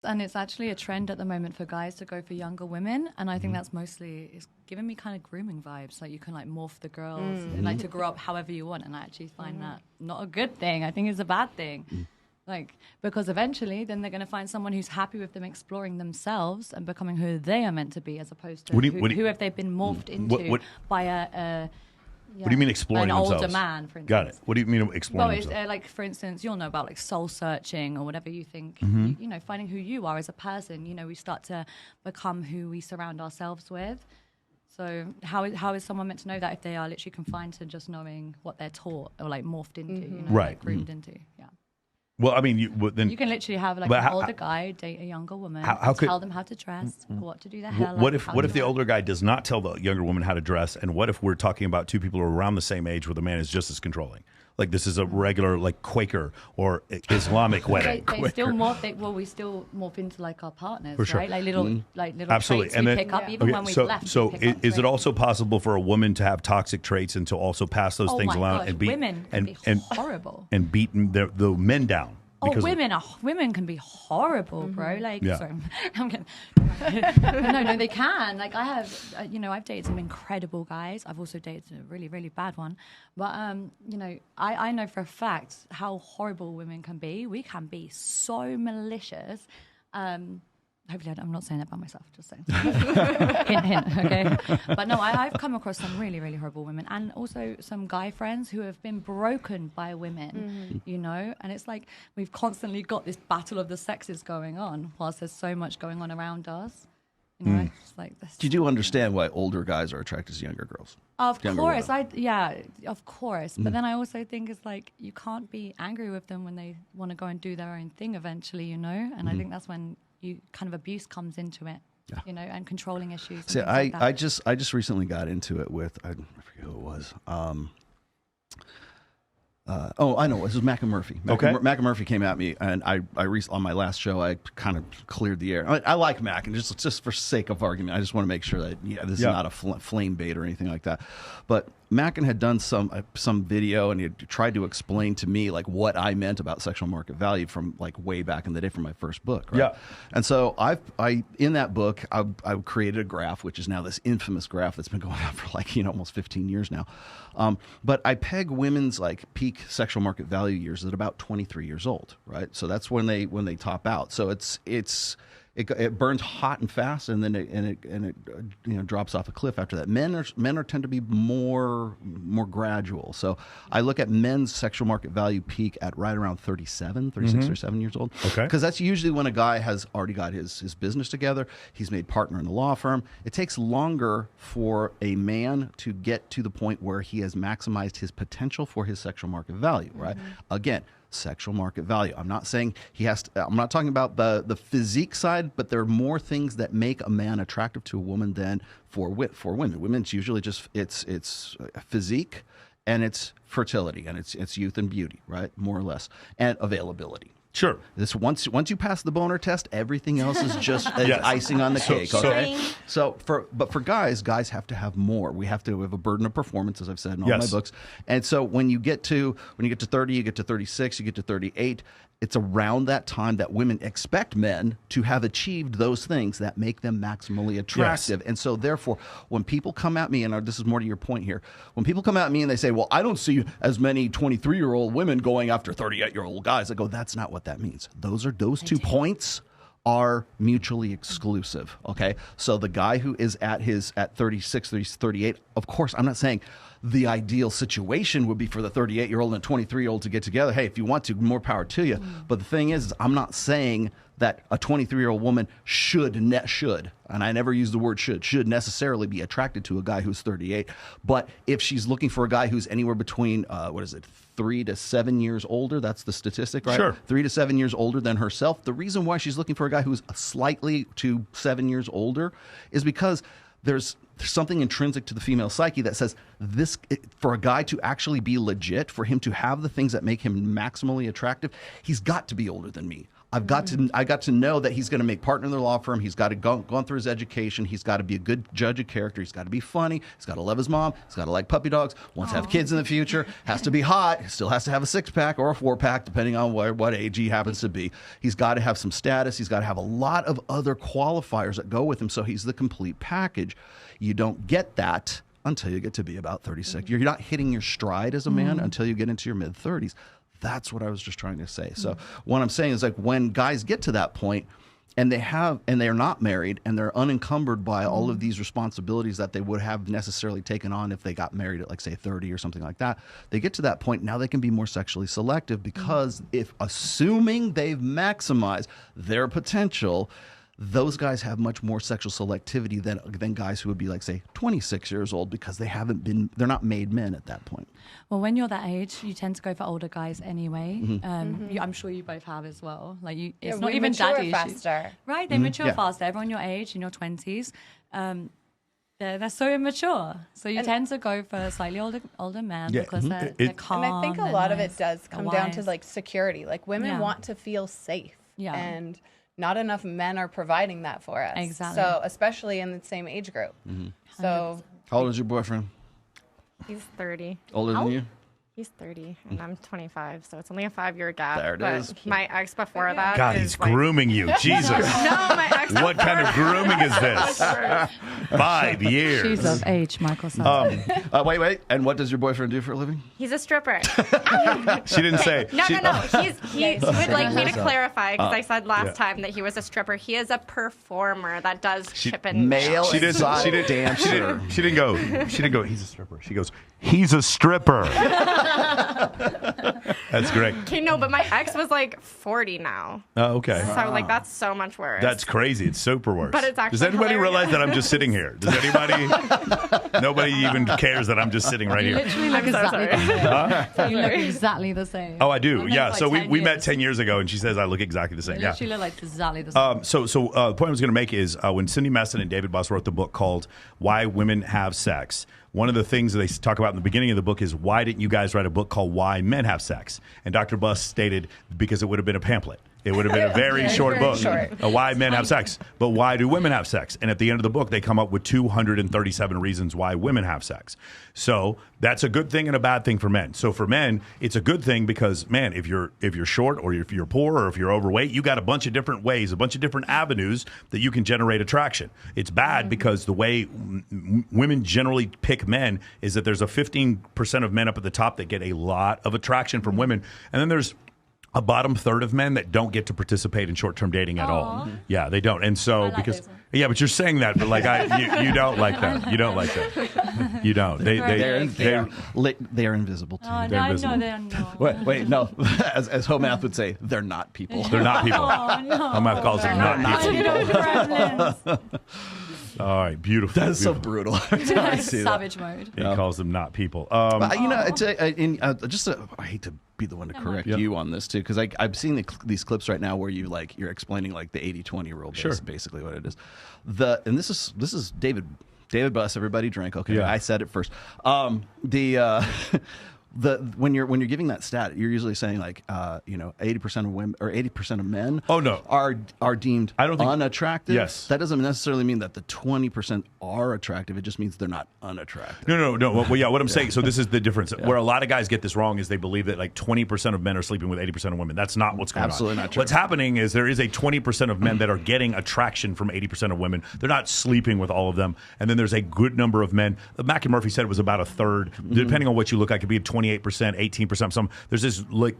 and it's actually a trend at the moment for guys to go for younger women, and I think that's mostly, it's giving me kind of grooming vibes. Like you can like morph the girls, and, like to grow up however you want, and I actually find that not a good thing. I think it's a bad thing. Like, because eventually then they're going to find someone who's happy with them exploring themselves and becoming who they are meant to be, as opposed to who have they been morphed into by a what do you mean exploring an themselves? older man, for instance. Got it. What do you mean exploring Well, themselves? it's like, for instance, you'll know about like soul searching or whatever you think, you know, finding who you are as a person. You know, we start to become who we surround ourselves with. So how is someone meant to know that if they are literally confined to just knowing what they're taught or like morphed into, you know, like groomed into? Yeah. Well, I mean, then you can literally have like an older guy date a younger woman, tell them how to dress, what to do their hair. What if the older guy does not tell the younger woman how to dress? And what if we're talking about two people who are around the same age where the man is just as controlling? Like this is a regular like Quaker or Islamic wedding. They still morph. We still morph into like our partners, sure. right? Like little Absolutely. traits and we then, pick up even when we've left. So is it also possible for a woman to have toxic traits and to also pass those things along and beat women can be horrible and beat the men down? Women can be horrible, bro. Like, sorry, I'm kidding. no, they can. Like, I have, I've dated some incredible guys. I've also dated a really, really bad one. But, I know for a fact how horrible women can be. We can be so malicious. Hopefully, I'm not saying that about myself. Just saying. hint, okay? But no, I've come across some really, really horrible women, and also some guy friends who have been broken by women, you know? And it's like we've constantly got this battle of the sexes going on whilst there's so much going on around us. You know, it's like this. You do understand why older guys are attracted to younger girls? Of course. Of course. But then I also think it's like you can't be angry with them when they want to go and do their own thing eventually, you know? And I think that's when kind of abuse comes into it, you know, and controlling issues. See, I just recently got into it with, I forget who it was. I know. This was Mac and Murphy. Mac and Murphy came at me, and I on my last show, I kind of cleared the air. I like Mac, and just for sake of argument, I just want to make sure that this is not a flame bait or anything like that. But Mackin had done some video, and he had tried to explain to me like what I meant about sexual market value from like way back in the day from my first book. Right? Yeah. And so I in that book I created a graph, which is now this infamous graph that's been going on for like almost 15 years now. But I peg women's like peak sexual market value years at about 23 years old, right? So that's when they top out. So it burns hot and fast, and then it drops off a cliff after that. Men tend to be more gradual. So I look at men's sexual market value peak at right around 36 or 7 years old. Okay. Because that's usually when a guy has already got his business together. He's made partner in the law firm. It takes longer for a man to get to the point where he has maximized his potential for his sexual market value, right? Again, sexual market value. I'm not saying he has to, I'm not talking about the physique side, but there are more things that make a man attractive to a woman than for women. Women's usually just it's physique, and it's fertility, and it's youth and beauty, right? More or less, and availability. Sure. This once you pass the boner test, everything else is just icing on the cake. Okay. But for guys have to have more. We have to have a burden of performance, as I've said in all my books. And so when you get to 30, you get to 36, you get to 38. It's around that time that women expect men to have achieved those things that make them maximally attractive. And so therefore, when people come at me, and this is more to your point here, when people come at me and they say, well, I don't see as many 23-year-old women going after 38-year-old guys, I go, that's not what that means. Those 2 points are mutually exclusive. Okay. So the guy who is at 36, 38, of course, I'm not saying the ideal situation would be for the 38-year-old and 23-year-old to get together. Hey, if you want to, more power to you. But the thing is I'm not saying that a 23-year-old woman should, and I never use the word should necessarily be attracted to a guy who's 38. But if she's looking for a guy who's anywhere between, 3 to 7 years older, that's the statistic, right? Sure. 3 to 7 years older than herself. The reason why she's looking for a guy who's slightly to 7 years older is because there's something intrinsic to the female psyche that says for a guy to actually be legit, for him to have the things that make him maximally attractive, he's got to be older than me. I got to know that he's going to make partner in the law firm. He's got to gone through his education. He's got to be a good judge of character. He's got to be funny. He's got to love his mom. He's got to like puppy dogs. Wants to have kids in the future. Has to be hot. Still has to have a 6-pack or a 4-pack, depending on what age he happens to be. He's got to have some status. He's got to have a lot of other qualifiers that go with him. So he's the complete package. You don't get that until you get to be about 36. You're not hitting your stride as a man until you get into your mid-30s. That's what I was just trying to say. So what I'm saying is, like, when guys get to that point and they're not married and they're unencumbered by all of these responsibilities that they would have necessarily taken on if they got married at, like, say 30 or something like that, they get to that point. Now they can be more sexually selective because if assuming they've maximized their potential, those guys have much more sexual selectivity than guys who would be, like, say, 26 years old, because they're not made men at that point. Well, when you're that age, you tend to go for older guys anyway. I'm sure you both have as well. Like, it's not even daddy faster. Right? They mature faster. Everyone your age, in your 20s, they're so immature. So you tend to go for slightly older men because they're calm. And I think a lot of it does come down to, wise. like, security. Like, women want to feel safe. Yeah. And not enough men are providing that for us. Exactly. So, especially in the same age group. So, How old is your boyfriend? He's 30. Older than you? He's 30, and I'm 25, so it's only a 5-year gap. There it is. My ex before that. God, is he's like, grooming you. Jesus. No, my ex. What kind of grooming is this? 5 years. She's of age, Michael says. Wait. And what does your boyfriend do for a living? He's a stripper. She didn't say. No. He would like me to So- clarify, because I said last time that he was a stripper. He is a performer that does chip and Male She didn't. exotic She didn't. dancer. She didn't go. She didn't go. He's a stripper. She goes. He's a stripper. That's great. Okay, no, but my ex was like 40 now. Oh, okay. So like that's so much worse. That's crazy. It's super worse. But it's actually Does anybody hilarious. realize that I'm just sitting here? Does anybody? Nobody even cares that I'm just sitting right You here. literally look I'm so exactly the sorry. same. You look exactly the same. Oh, I do. I've known Yeah. for So like we 10 met years. 10 years ago, and she says I look exactly the same. You Yeah. literally look like exactly the same. So the point I was going to make is when Cindy Meston and David Buss wrote the book called Why Women Have Sex, one of the things that they talk about in the beginning of the book is, why didn't you guys write a book called Why Men Have Sex? And Dr. Buss stated, because it would have been a pamphlet. It would have been a very short book. Why men have sex. But why do women have sex? And at the end of the book, they come up with 237 reasons why women have sex. So that's a good thing and a bad thing for men. So for men, it's a good thing because, man, if you're short, or if you're poor, or if you're overweight, you got a bunch of different ways, a bunch of different avenues that you can generate attraction. It's bad because the way women generally pick men is that there's a 15% of men up at the top that get a lot of attraction from women. And then there's a bottom third of men that don't get to participate in short-term dating at all. Yeah, they don't. And so like because those ones. yeah, but you're saying that, but like you don't like that. You don't like that. You don't. They are invisible to you. Oh, They're no, invisible. no, they're not. Wait, no. As Homath would say, they're not people. They're not people. Oh, no. Homath calls them not people. Little gremlins. All right, beautiful. That is so beautiful. brutal. I see that. Savage mode. He calls them not people. But, you know, I hate to be the one to correct you on this too, because I've seen these clips right now where you're explaining like the 80-20 rule. Sure. Basically what it is. And this is David Buss. Everybody drank. Okay, Yeah. I said it first. When you're giving that stat, you're usually saying like 80% of women or 80% of men are deemed unattractive. Yes. That doesn't necessarily mean that the 20% are attractive. It just means they're not unattractive. No. Well, yeah, what I'm saying, so this is the difference. Where a lot of guys get this wrong is they believe that like 20% of men are sleeping with 80% of women. That's not what's going on. Absolutely not true. What's happening is there is a 20% of men that are getting attraction from 80% of women. They're not sleeping with all of them. And then there's a good number of men. Mack and Murphy said it was about a third. Depending on what you look like, it could be 28%, 18%. There's this like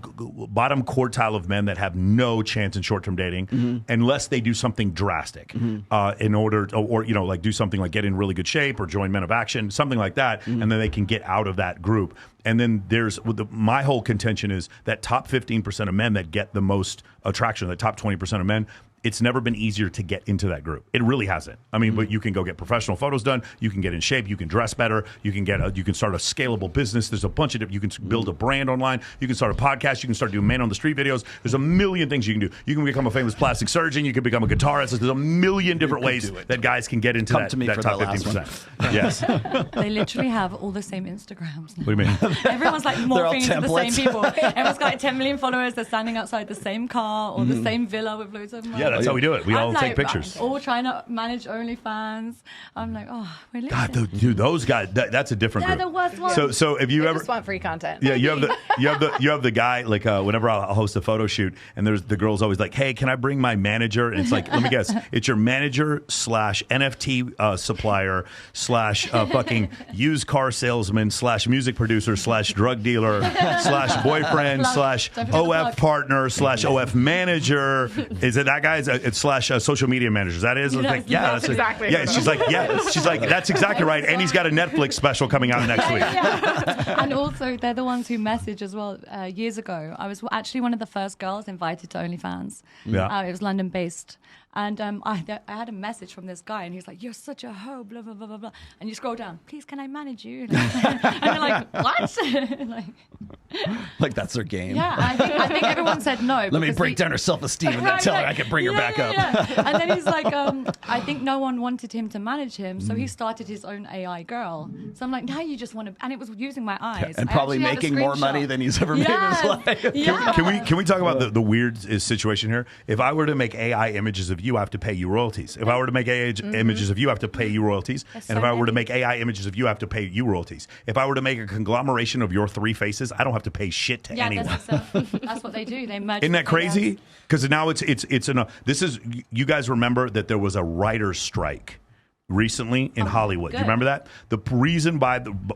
bottom quartile of men that have no chance in short-term dating unless they do something drastic in order, or like do something like get in really good shape or join Men of Action, something like that, and then they can get out of that group. And then there's my whole contention is that top 15% of men that get the most attraction, the top 20% of men, it's never been easier to get into that group. It really hasn't. I mean, but you can go get professional photos done. You can get in shape. You can dress better. You can you can start a scalable business. There's a bunch of you can build a brand online. You can start a podcast. You can start doing man on the street videos. There's a million things you can do. You can become a famous plastic surgeon. You can become a guitarist. There's a million different ways that guys can get into that top 15%. Yes. They literally have all the same Instagrams now. What do you mean? Everyone's like morphing into the same people. Everyone's got like 10 million followers. They're standing outside the same car or the same villa with loads of money. Yeah, that's how we do it. We all take pictures. All trying to manage OnlyFans. I'm like, oh, really? God, dude, those guys. That's a different group. The worst one. So if you ever just want free content. Yeah, you have the guy like whenever I'll host a photo shoot, and there's the girl's always like, hey, can I bring my manager? And it's like, let me guess, it's your manager / NFT supplier / fucking used car salesman / music producer / drug dealer / boyfriend / OF partner / OF manager. Is it that guy's? It's / social media manager. Is that it? Like, yeah, that's exactly. Yeah, she's like, that's exactly right. And he's got a Netflix special coming out next week. Yeah. And also, they're the ones who message as well. Years ago, I was actually one of the first girls invited to OnlyFans. Yeah. It was London based. And I had a message from this guy, and he's like, "You're such a hoe, blah blah blah blah blah." And you scroll down, "Please, can I manage you?" And you're like, "What?" Like that's their game. Yeah, I think everyone said no. Let me break down her self-esteem and then tell her I can bring her back up. Yeah. And then he's like, I think no one wanted him to manage him, so he started his own AI girl. So I'm like, now you just want to, and it was using my eyes. And probably making more money than he's ever made in his life. Yeah. Can we talk about the weird situation here? If I were to make AI images of you, I have to pay you royalties. If I were to make AI images of you, I have to pay you royalties. And if I were to make AI images of you, I have to pay you royalties. If I were to make a conglomeration of your three faces, I don't have to pay shit to anyone. That's what they do. They merge. Isn't that crazy? Because now it's this is, you guys remember that there was a writer's strike recently in Hollywood. Do you remember that?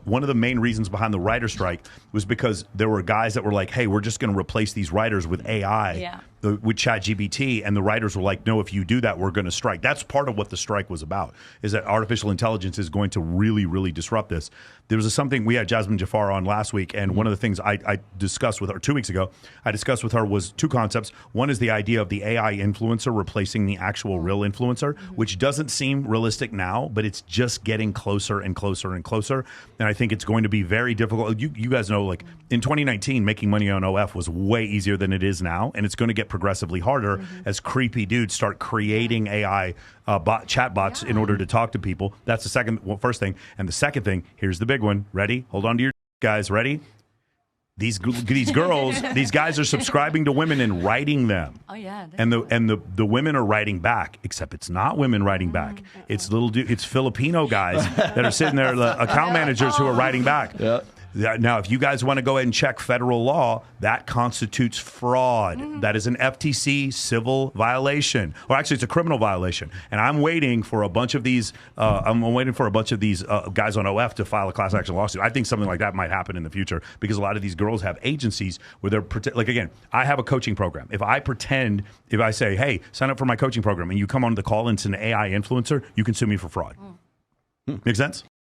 One of the main reasons behind the writer's strike was because there were guys that were like, hey, we're just going to replace these writers with AI. Yeah. With ChatGPT, and the writers were like, no, if you do that, we're going to strike. That's part of what the strike was about, is that artificial intelligence is going to really, really disrupt this. There was something, we had Jasmine Jafar on last week, and one of the things I discussed with her 2 weeks ago, was two concepts. One is the idea of the AI influencer replacing the actual real influencer, which doesn't seem realistic now, but it's just getting closer and closer and closer. And I think it's going to be very difficult. You guys know, like in 2019, making money on OF was way easier than it is now, and it's going to get progressively harder as creepy dudes start creating AI chatbots in order to talk to people. That's the first thing. And the second thing, here's the big one. Ready? Hold on to your guys. Ready? These girls, these guys are subscribing to women and writing them. Oh yeah. And the women are writing back, except it's not women writing back. It's it's Filipino guys that are sitting there, account managers who are writing back. Yeah. Now, if you guys want to go ahead and check federal law, that constitutes fraud. That is an FTC civil violation, or actually, it's a criminal violation. And I'm waiting for a bunch of these. Guys on OF to file a class action lawsuit. I think something like that might happen in the future because a lot of these girls have agencies where they're like, again, I have a coaching program. If I say, hey, sign up for my coaching program, and you come on the call and it's an AI influencer, you can sue me for fraud. Make sense?